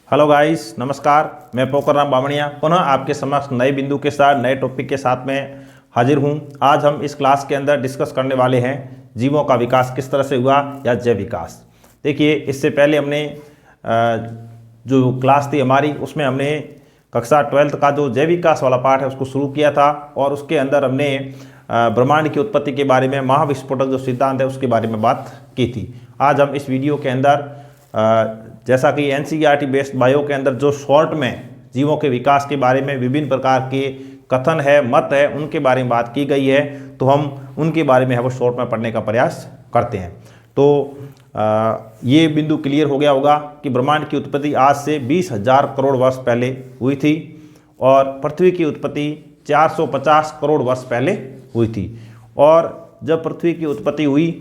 Hello guys, नमस्कार। मैं पोखरराम बामणिया पुनः आपके समक्ष नए बिंदु के साथ नए टॉपिक के साथ में हाजिर हूं। आज हम इस क्लास के अंदर डिस्कस करने वाले हैं जीवों का विकास किस तरह से हुआ या जैव विकास। देखिए, इससे पहले हमने जो क्लास थी हमारी उसमें हमने कक्षा 12th का जो जैव विकास वाला पार्ट है उसको शुरू किया था और उसके अंदर हमने ब्रह्मांड की उत्पत्ति के बारे में, महाविस्फोटक जो सिद्धांत है उसके बारे में बात की थी। आज हम इस वीडियो के अंदर जैसा कि एनसीईआरटी बेस्ड बायो के अंदर जो शॉर्ट में जीवों के विकास के बारे में विभिन्न प्रकार के कथन है, मत है, उनके बारे में बात की गई है, तो हम उनके बारे में वो शॉर्ट में पढ़ने का प्रयास करते हैं। तो ये बिंदु क्लियर हो गया होगा कि ब्रह्मांड की उत्पत्ति आज से 20,000 करोड़ वर्ष पहले हुई थी और पृथ्वी की उत्पत्ति 450 करोड़ वर्ष पहले हुई थी। और जब पृथ्वी की उत्पत्ति हुई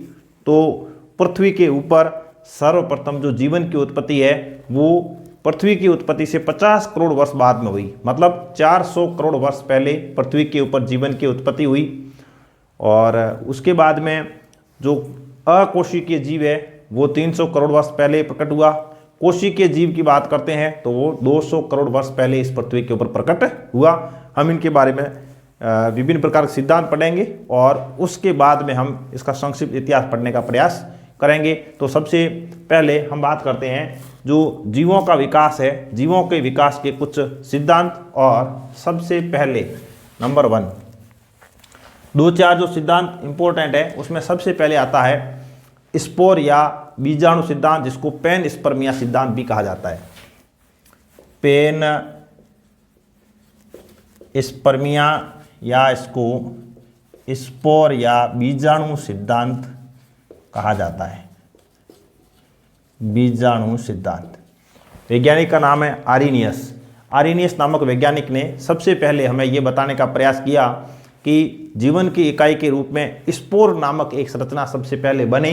तो पृथ्वी के ऊपर सर्वप्रथम जो जीवन की उत्पत्ति है वो पृथ्वी की उत्पत्ति से 50 करोड़ वर्ष बाद में हुई। मतलब 400 करोड़ वर्ष पहले पृथ्वी के ऊपर जीवन की उत्पत्ति हुई और उसके बाद में जो अकोशिकीय जीव है वो 300 करोड़ वर्ष पहले प्रकट हुआ। कोशिकीय जीव की बात करते हैं तो वो 200 करोड़ वर्ष पहले इस पृथ्वी के ऊपर प्रकट हुआ। हम इनके बारे में विभिन्न प्रकार के सिद्धांत पढ़ेंगे और उसके बाद में हम इसका संक्षिप्त इतिहास पढ़ने का प्रयास करेंगे। तो सबसे पहले हम बात करते हैं जो जीवों का विकास है, जीवों के विकास के कुछ सिद्धांत। और सबसे पहले नंबर 1, 2-4 जो सिद्धांत इंपॉर्टेंट है उसमें सबसे पहले आता है स्पोर या बीजाणु सिद्धांत, जिसको पेन स्पर्मिया सिद्धांत भी कहा जाता है। पेन स्पर्मिया या इसको स्पोर या बीजाणु सिद्धांत कहा जाता है। बीजाणु सिद्धांत। वैज्ञानिक का नाम है आरिनियस। आरिनियस नामक वैज्ञानिक ने सबसे पहले हमें यह बताने का प्रयास किया कि जीवन की इकाई के रूप में स्पोर नामक एक संरचना सबसे पहले बनी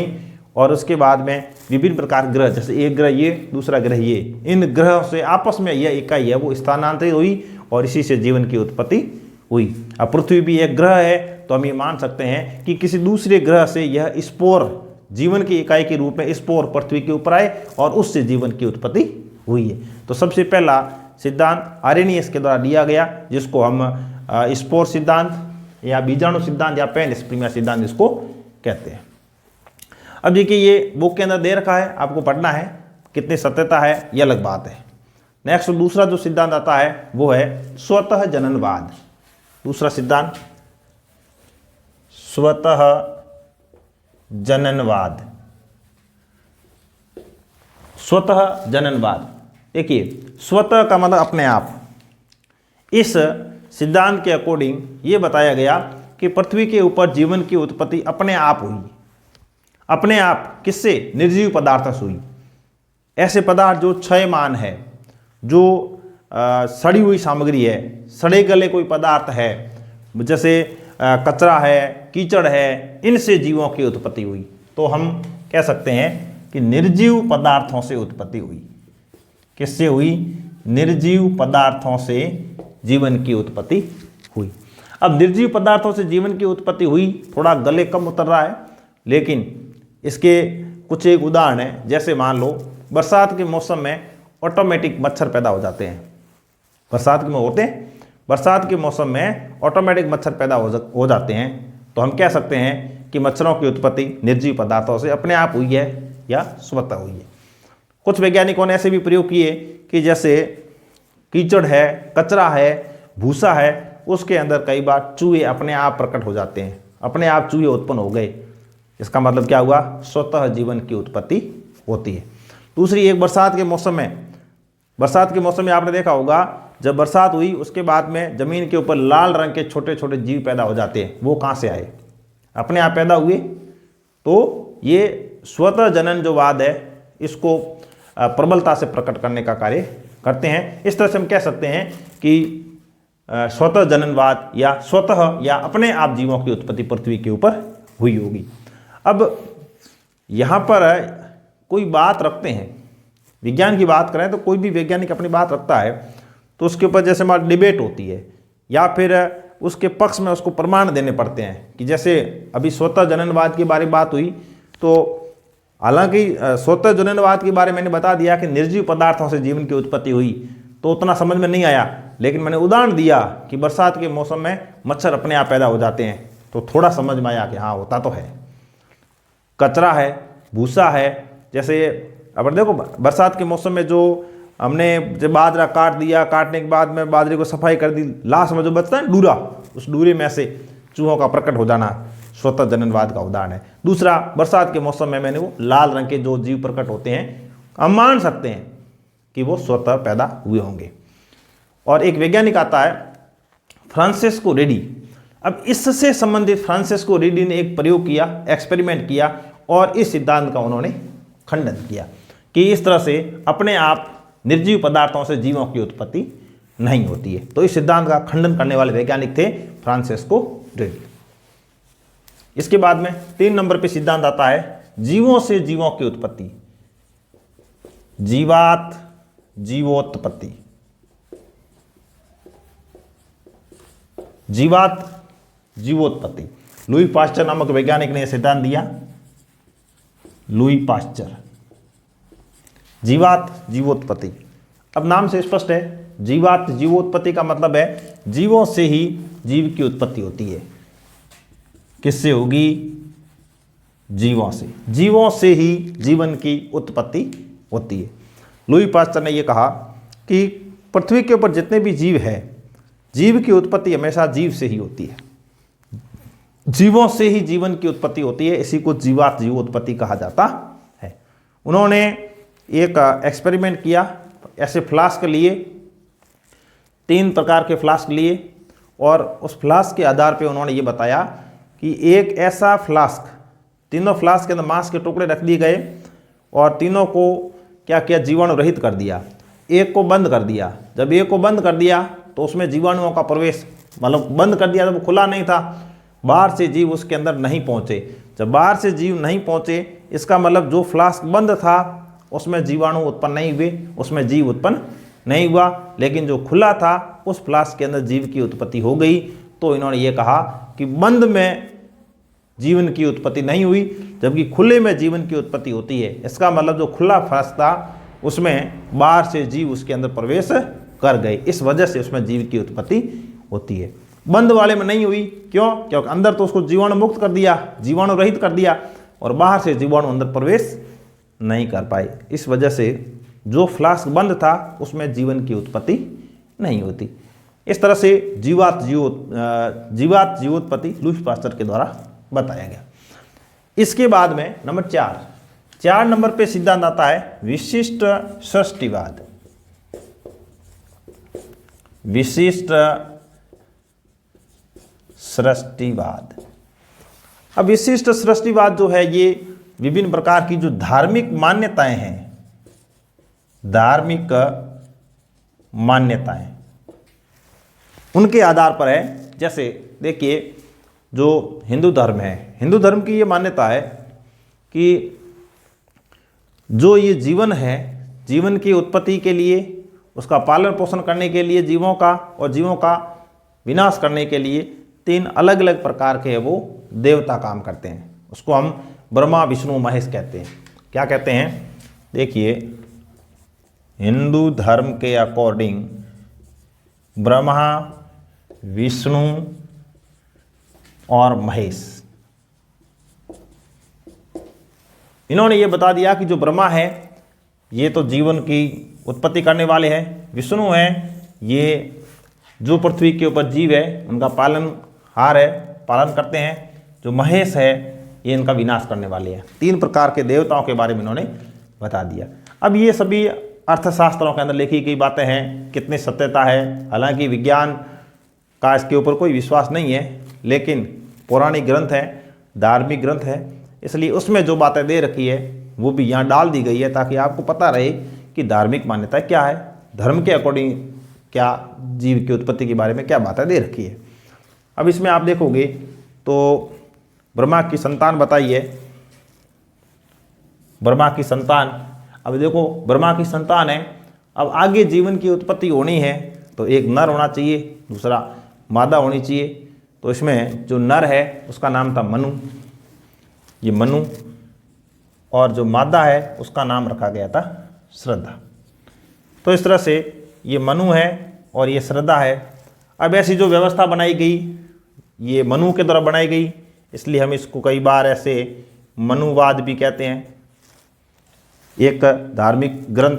और उसके बाद में विभिन्न प्रकार ग्रह, जैसे एक ग्रह ये, दूसरा ग्रह ये, इन ग्रहों से आपस में यह इकाई है वो स्थानांतरित हुई और इसी से जीवन की उत्पत्ति हुई। अब पृथ्वी भी एक ग्रह है तो हम ये मान सकते हैं कि किसी दूसरे ग्रह से यह स्पोर जीवन की इकाई के रूप में स्पोर पृथ्वी के ऊपर आए और उससे जीवन की उत्पत्ति हुई है। तो सबसे पहला सिद्धांत आरेनियस के द्वारा दिया गया, जिसको हम स्पोर सिद्धांत या बीजाणु सिद्धांत या पेन स्पर्मिया सिद्धांत इसको कहते हैं। अब देखिए, ये बुक के अंदर दे रखा है, आपको पढ़ना है, कितनी सत्यता है ये अलग बात है। नेक्स्ट दूसरा जो सिद्धांत आता है वो है स्वतः जननवाद। दूसरा सिद्धांत स्वतः जननवाद। स्वतः जननवाद, देखिए स्वतः का मतलब अपने आप। इस सिद्धांत के अकॉर्डिंग ये बताया गया कि पृथ्वी के ऊपर जीवन की उत्पत्ति अपने आप हुई। अपने आप किससे? निर्जीव पदार्थों से हुई। ऐसे पदार्थ जो क्षयमान है, जो सड़ी हुई सामग्री है, सड़े गले कोई पदार्थ है, जैसे कचरा है, कीचड़ है, इनसे जीवों की उत्पत्ति हुई। तो हम कह सकते हैं कि निर्जीव पदार्थों से उत्पत्ति हुई। किससे हुई? निर्जीव पदार्थों से जीवन की उत्पत्ति हुई। अब निर्जीव पदार्थों से जीवन की उत्पत्ति हुई, थोड़ा गले कम उतर रहा है, लेकिन इसके कुछ एक उदाहरण है। जैसे मान लो बरसात के मौसम में ऑटोमेटिक मच्छर पैदा हो जाते हैं। बरसात के मौसम में ऑटोमेटिक मच्छर पैदा हो जाते हैं। तो हम कह सकते हैं कि मच्छरों की उत्पत्ति निर्जीव पदार्थों से अपने आप हुई है या स्वतः हुई है। कुछ वैज्ञानिकों ने ऐसे भी प्रयोग किए कि जैसे कीचड़ है, कचरा है, भूसा है, उसके अंदर कई बार चूहे अपने आप प्रकट हो जाते हैं, अपने आप चूहे उत्पन्न हो गए। इसका मतलब क्या हुआ? स्वतः जीवन की उत्पत्ति होती है। दूसरी, एक बरसात के मौसम में आपने देखा होगा, जब बरसात हुई उसके बाद में जमीन के ऊपर लाल रंग के छोटे छोटे जीव पैदा हो जाते हैं। वो कहाँ से आए? अपने आप पैदा हुए। तो ये स्वतः जनन जो वाद है इसको प्रबलता से प्रकट करने का कार्य करते हैं। इस तरह से हम कह सकते हैं कि स्वतः जननवाद या स्वतः या अपने आप जीवों की उत्पत्ति पृथ्वी के ऊपर हुई होगी। अब यहाँ पर कोई बात रखते हैं, विज्ञान की बात करें तो कोई भी वैज्ञानिक अपनी बात रखता है तो उसके ऊपर जैसे हमारी डिबेट होती है या फिर उसके पक्ष में उसको प्रमाण देने पड़ते हैं। कि जैसे अभी स्वतः जननवाद के बारे में बात हुई तो हालांकि स्वतः जननवाद के बारे में मैंने बता दिया कि निर्जीव पदार्थों से जीवन की उत्पत्ति हुई, तो उतना समझ में नहीं आया, लेकिन मैंने उदाहरण दिया कि बरसात के मौसम में मच्छर अपने आप पैदा हो जाते हैं, तो थोड़ा समझ में आया कि हाँ होता तो है। कचरा है, भूसा है, जैसे अब देखो बरसात के मौसम में जो हमने जब बाजरा काट दिया, काटने के बाद में बाजरे को सफाई कर दी, लास्ट में जो बचता है डूरा, उस डूरे में से चूहों का प्रकट हो जाना स्वतः जननवाद का उदाहरण है। दूसरा, बरसात के मौसम में मैंने वो लाल रंग के जो जीव प्रकट होते हैं, हम मान सकते हैं कि वो स्वतः पैदा हुए होंगे। और एक वैज्ञानिक आता है फ्रांसिस्को रेडी। अब इससे संबंधित फ्रांसिस्को रेडी ने एक प्रयोग किया, एक्सपेरिमेंट किया, और इस सिद्धांत का उन्होंने खंडन किया कि इस तरह से अपने आप निर्जीव पदार्थों से जीवों की उत्पत्ति नहीं होती है। तो इस सिद्धांत का खंडन करने वाले वैज्ञानिक थे फ्रांसिस्को रेडी। इसके बाद में 3 नंबर पे सिद्धांत आता है जीवों से जीवों की उत्पत्ति, जीवात जीवोत्पत्ति। जीवात जीवोत्पत्ति, लुई पास्चर नामक वैज्ञानिक ने यह सिद्धांत दिया। लुई पास्चर, जीवात जीवोत्पत्ति। अब नाम से स्पष्ट है, जीवात जीवोत्पत्ति का मतलब है जीवों से ही जीव की उत्पत्ति होती है। किससे होगी? जीवों से। जीवों से ही जीवन की उत्पत्ति होती है। लुई पास्चर ने यह कहा कि पृथ्वी के ऊपर जितने भी जीव हैं, जीव की उत्पत्ति हमेशा जीव से ही होती है, जीवों से ही जीवन की उत्पत्ति होती है। इसी को जीवात जीवोत्पत्ति कहा जाता है। उन्होंने एक एक्सपेरिमेंट किया, ऐसे फ्लास्क लिए, 3 प्रकार के फ्लास्क लिए, और उस फ्लास्क के आधार पे उन्होंने ये बताया कि एक ऐसा फ्लास्क, तीनों फ्लास्क के अंदर मांस के टुकड़े रख दिए गए और तीनों को क्या किया, जीवाणु रहित कर दिया। एक को बंद कर दिया। जब एक को बंद कर दिया तो उसमें जीवाणुओं का प्रवेश, मतलब बंद कर दिया, जब खुला नहीं था, बाहर से जीव उसके अंदर नहीं पहुंचे। जब बाहर से जीव नहीं पहुंचे, इसका मतलब जो फ्लास्क बंद था उसमें जीवाणु उत्पन्न नहीं हुए, उसमें जीव उत्पन्न नहीं हुआ। लेकिन जो खुला था उस फ्लास्क के अंदर जीव की उत्पत्ति हो गई। तो इन्होंने ये कहा कि बंद में जीवन की उत्पत्ति नहीं हुई, जबकि खुले में जीवन की उत्पत्ति होती है। इसका मतलब जो खुला फ्लास्क था उसमें बाहर से जीव उसके अंदर प्रवेश कर गए, इस वजह से उसमें जीव की उत्पत्ति होती है। बंद वाले में नहीं हुई। क्यों? क्योंकि अंदर तो उसको जीवाणु मुक्त कर दिया, जीवाणु रहित कर दिया, और बाहर से जीवाणु अंदर प्रवेश नहीं कर पाए। इस वजह से जो फ्लास्क बंद था उसमें जीवन की उत्पत्ति नहीं होती। इस तरह से जीवात जीवात जीवोत्पत्ति लुई पास्चर के द्वारा बताया गया। इसके बाद में नंबर 4 नंबर पे सिद्धांत आता है विशिष्ट सृष्टिवाद। विशिष्ट सृष्टिवाद। अब विशिष्ट सृष्टिवाद जो है, ये विभिन्न प्रकार की जो धार्मिक मान्यताएं हैं, धार्मिक मान्यताएं, उनके आधार पर है। जैसे देखिए, जो हिंदू धर्म है, हिंदू धर्म की ये मान्यता है कि जो ये जीवन है, जीवन की उत्पत्ति के लिए, उसका पालन पोषण करने के लिए जीवों का, और जीवों का विनाश करने के लिए 3 अलग अलग प्रकार के वो देवता काम करते हैं। उसको हम ब्रह्मा विष्णु महेश कहते हैं। क्या कहते हैं? देखिए, हिंदू धर्म के अकॉर्डिंग ब्रह्मा, विष्णु और महेश, इन्होंने ये बता दिया कि जो ब्रह्मा है ये तो जीवन की उत्पत्ति करने वाले हैं, विष्णु हैं ये जो पृथ्वी के ऊपर जीव है उनका पालनहार है, पालन करते हैं, जो महेश है ये इनका विनाश करने वाले हैं। 3 प्रकार के देवताओं के बारे में इन्होंने बता दिया। अब ये सभी अर्थशास्त्रों के अंदर लिखी गई बातें हैं, कितनी सत्यता है, हालांकि विज्ञान का इसके ऊपर कोई विश्वास नहीं है, लेकिन पौराणिक ग्रंथ है, धार्मिक ग्रंथ है, इसलिए उसमें जो बातें दे रखी है वो भी यहाँ डाल दी गई है ताकि आपको पता रहे कि धार्मिक मान्यता क्या है, धर्म के अकॉर्डिंग क्या जीव की उत्पत्ति के बारे में क्या बातें दे रखी है। अब इसमें आप देखोगे तो ब्रह्मा की संतान बताई है, ब्रह्मा की संतान। अब देखो, ब्रह्मा की संतान है, अब आगे जीवन की उत्पत्ति होनी है तो एक नर होना चाहिए, दूसरा मादा होनी चाहिए। तो इसमें जो नर है उसका नाम था मनु। ये मनु, और जो मादा है उसका नाम रखा गया था श्रद्धा। तो इस तरह से ये मनु है और ये श्रद्धा है। अब ऐसी जो व्यवस्था बनाई गई ये मनु के द्वारा बनाई गई, इसलिए हम इसको कई बार ऐसे मनुवाद भी कहते हैं। एक धार्मिक ग्रंथ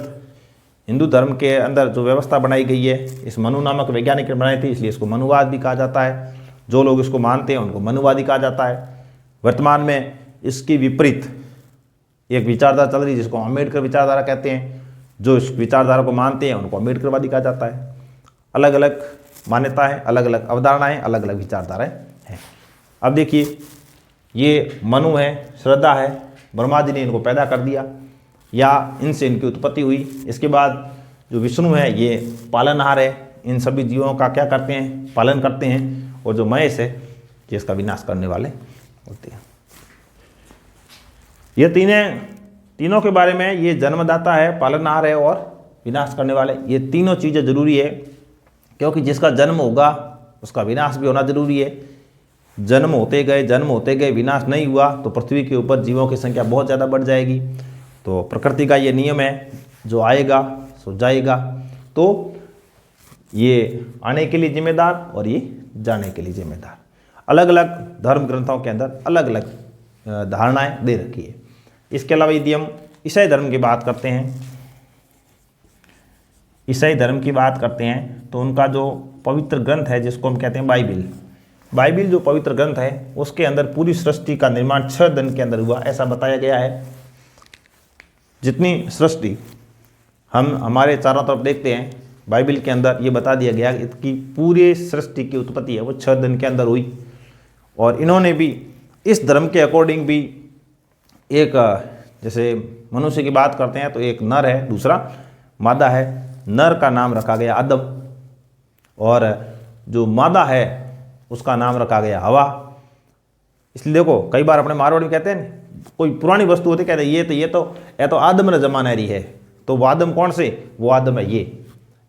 हिंदू धर्म के अंदर जो व्यवस्था बनाई गई है इस मनु नामक वैज्ञानिक ने बनाई थी, इसलिए इसको मनुवाद भी कहा जाता है। जो लोग इसको मानते हैं उनको मनुवादी कहा जाता है। वर्तमान में इसकी विपरीत एक विचारधारा चल रही है जिसको अम्बेडकर विचारधारा कहते हैं। जो इस विचारधारा को मानते हैं उनको अम्बेडकरवादी कहा जाता है। अलग अलग मान्यताएं, अलग अलग अवधारणाएं, अलग अलग विचारधाराएं हैं। अब देखिए ये मनु है, श्रद्धा है, ब्रह्मा जी ने इनको पैदा कर दिया या इनसे इनकी उत्पत्ति हुई। इसके बाद जो विष्णु है ये पालनहार है, इन सभी जीवों का क्या करते हैं, पालन करते हैं। और जो महेश है ये इसका विनाश करने वाले होते हैं। ये तीनों के बारे में, ये जन्मदाता है, पालनहार है और विनाश करने वाले, ये तीनों चीज़ें जरूरी है। क्योंकि जिसका जन्म होगा उसका विनाश भी होना जरूरी है। जन्म होते गए विनाश नहीं हुआ तो पृथ्वी के ऊपर जीवों की संख्या बहुत ज़्यादा बढ़ जाएगी। तो प्रकृति का ये नियम है, जो आएगा सो जाएगा। तो ये आने के लिए जिम्मेदार और ये जाने के लिए जिम्मेदार। अलग अलग धर्म ग्रंथों के अंदर अलग अलग धारणाएं दे रखी है। इसके अलावा यदि हम ईसाई धर्म की बात करते हैं, तो उनका जो पवित्र ग्रंथ है जिसको हम कहते हैं बाइबिल जो पवित्र ग्रंथ है उसके अंदर पूरी सृष्टि का निर्माण 6 दिन के अंदर हुआ, ऐसा बताया गया है। जितनी सृष्टि हम हमारे चारों तरफ देखते हैं, बाइबिल के अंदर ये बता दिया गया कि पूरे सृष्टि की उत्पत्ति है वो 6 दिन के अंदर हुई। और इन्होंने भी इस धर्म के अकॉर्डिंग भी एक, जैसे मनुष्य की बात करते हैं तो एक नर है, दूसरा मादा है। नर का नाम रखा गया आदम और जो मादा है उसका नाम रखा गया हवा। इसलिए देखो कई बार अपने मारवाड़ी में कहते हैं, कोई पुरानी वस्तु होती कहते हैं ये तो आदम ने जमाना रही है। तो वो आदम कौन से, वो आदम है ये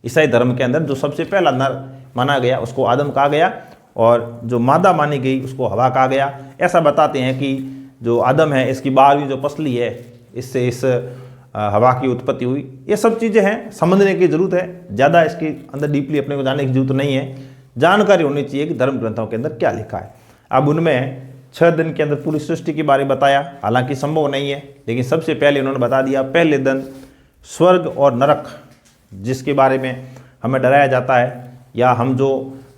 ईसाई धर्म के अंदर जो सबसे पहला नर माना गया उसको आदम कहा गया और जो मादा मानी गई उसको हवा कहा गया। ऐसा बताते हैं कि जो आदम है इसकी 12वीं जो पसली है इससे इस हवा की उत्पत्ति हुई। ये सब चीज़ें हैं, समझने की जरूरत है, ज़्यादा इसके अंदर डीपली अपने को जानने की जरूरत नहीं है। जानकारी होनी चाहिए कि धर्म ग्रंथों के अंदर क्या लिखा है। अब उनमें 6 दिन के अंदर पूरी सृष्टि के बारे में बताया, हालांकि संभव नहीं है, लेकिन सबसे पहले उन्होंने बता दिया पहले दिन स्वर्ग और नरक जिसके बारे में हमें डराया जाता है या हम जो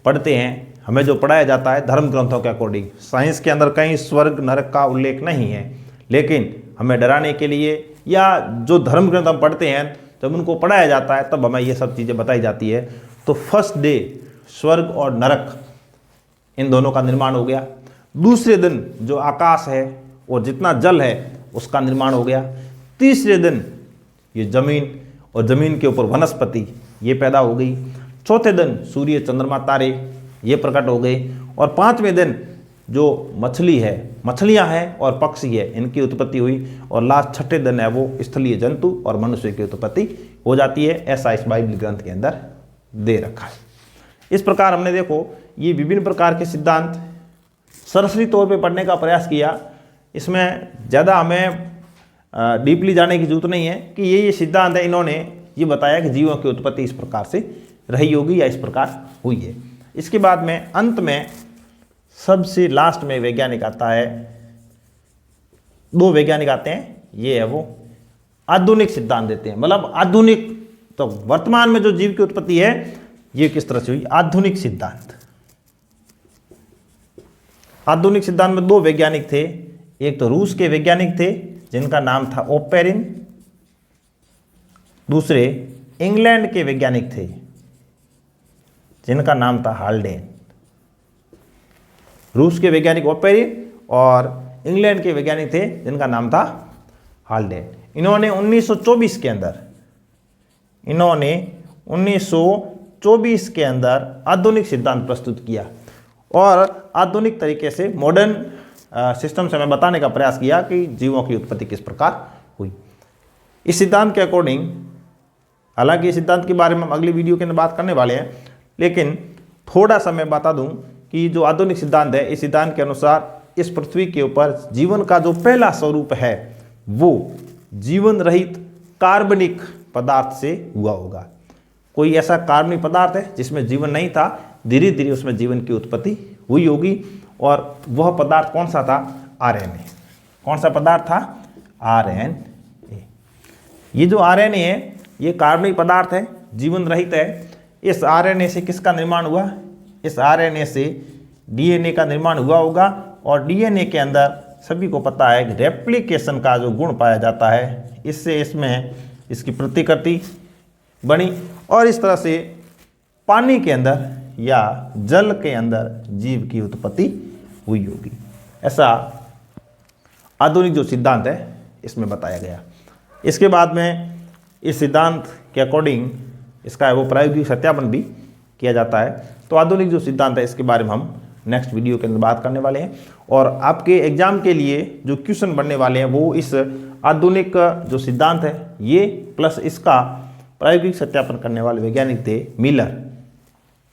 पढ़ते हैं, हमें जो पढ़ाया जाता है धर्म ग्रंथों के अकॉर्डिंग। साइंस के अंदर कहीं स्वर्ग नरक का उल्लेख नहीं है, लेकिन हमें डराने के लिए या जो धर्म ग्रंथ हम पढ़ते हैं जब उनको पढ़ाया जाता है तब हमें ये सब चीज़ें बताई जाती है। तो फर्स्ट डे स्वर्ग और नरक इन दोनों का निर्माण हो गया। दूसरे दिन जो आकाश है और जितना जल है उसका निर्माण हो गया। तीसरे दिन ये जमीन और जमीन के ऊपर वनस्पति ये पैदा हो गई। चौथे दिन सूर्य चंद्रमा तारे ये प्रकट हो गए। और 5वें दिन जो मछलियां हैं और पक्षी है इनकी उत्पत्ति हुई। और लास्ट 6ठे दिन है वो स्थलीय जंतु और मनुष्य की उत्पत्ति हो जाती है। ऐसा इस बाइबल ग्रंथ के अंदर दे रखा है। इस प्रकार हमने देखो ये विभिन्न प्रकार के सिद्धांत सरसरी तौर पे पढ़ने का प्रयास किया। इसमें ज़्यादा हमें डीपली जाने की जरूरत नहीं है कि ये सिद्धांत है, इन्होंने ये बताया कि जीवों की उत्पत्ति इस प्रकार से रही होगी या इस प्रकार हुई है। इसके बाद में अंत में सबसे लास्ट में वैज्ञानिक आता है, 2 वैज्ञानिक आते हैं। ये है वो आधुनिक सिद्धांत देते हैं, मतलब आधुनिक तो वर्तमान में जो जीव की उत्पत्ति है ये किस तरह से हुई, आधुनिक सिद्धांत। आधुनिक सिद्धांत में 2 वैज्ञानिक थे। एक तो रूस के वैज्ञानिक थे जिनका नाम था ओपेरिन, दूसरे इंग्लैंड के वैज्ञानिक थे जिनका नाम था हाल्डेन। रूस के वैज्ञानिक ओपेरिन और इंग्लैंड के वैज्ञानिक थे जिनका नाम था हाल्डेन। इन्होंने 1924 के अंदर आधुनिक सिद्धांत प्रस्तुत किया और आधुनिक तरीके से मॉडर्न सिस्टम से मैं बताने का प्रयास किया कि जीवों की उत्पत्ति किस प्रकार हुई। इस सिद्धांत के अकॉर्डिंग, हालांकि इस सिद्धांत के बारे में हम अगली वीडियो के अंदर बात करने वाले हैं, लेकिन थोड़ा सा मैं बता दूं कि जो आधुनिक सिद्धांत है इस सिद्धांत के अनुसार इस पृथ्वी के ऊपर जीवन का जो पहला स्वरूप है वो जीवन रहित कार्बनिक पदार्थ से हुआ होगा। कोई ऐसा कार्बनिक पदार्थ है जिसमें जीवन नहीं था, धीरे धीरे उसमें जीवन की उत्पत्ति हुई होगी, और वह पदार्थ कौन सा था? आरएनए। कौन सा पदार्थ था? आरएनए। ये जो आरएनए है ये कार्बनिक पदार्थ है, जीवन रहित है। इस आरएनए से किसका निर्माण हुआ? इस आरएनए से डीएनए का निर्माण हुआ होगा, और डीएनए के अंदर सभी को पता है कि रेप्लिकेशन का जो गुण पाया जाता है, इससे इसमें इसकी प्रतिकृति बनी, और इस तरह से पानी के अंदर या जल के अंदर जीव की उत्पत्ति हुई होगी। ऐसा आधुनिक जो सिद्धांत है इसमें बताया गया। इसके बाद में इस सिद्धांत के अकॉर्डिंग इसका वो प्रायोगिक सत्यापन भी किया जाता है। तो आधुनिक जो सिद्धांत है इसके बारे में हम नेक्स्ट वीडियो के अंदर बात करने वाले हैं, और आपके एग्जाम के लिए जो क्वेश्चन बनने वाले हैं वो इस आधुनिक जो सिद्धांत है ये प्लस इसका प्रायोगिक सत्यापन करने वाले वैज्ञानिक थे मिलर।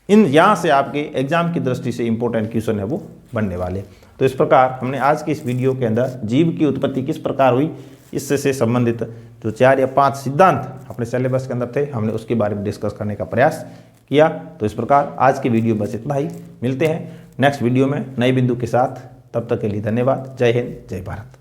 इन यहाँ से आपके एग्जाम की दृष्टि से इंपॉर्टेंट क्वेश्चन है वो बनने वाले। तो इस प्रकार हमने आज की इस वीडियो के अंदर जीव की उत्पत्ति किस प्रकार हुई इससे से संबंधित जो 4 या 5 सिद्धांत अपने सिलेबस के अंदर थे, हमने उसके बारे में डिस्कस करने का प्रयास किया। तो इस प्रकार आज की वीडियो बस इतना ही। मिलते हैं नेक्स्ट वीडियो में नए बिंदु के साथ। तब तक के लिए धन्यवाद। जय हिंद, जय भारत।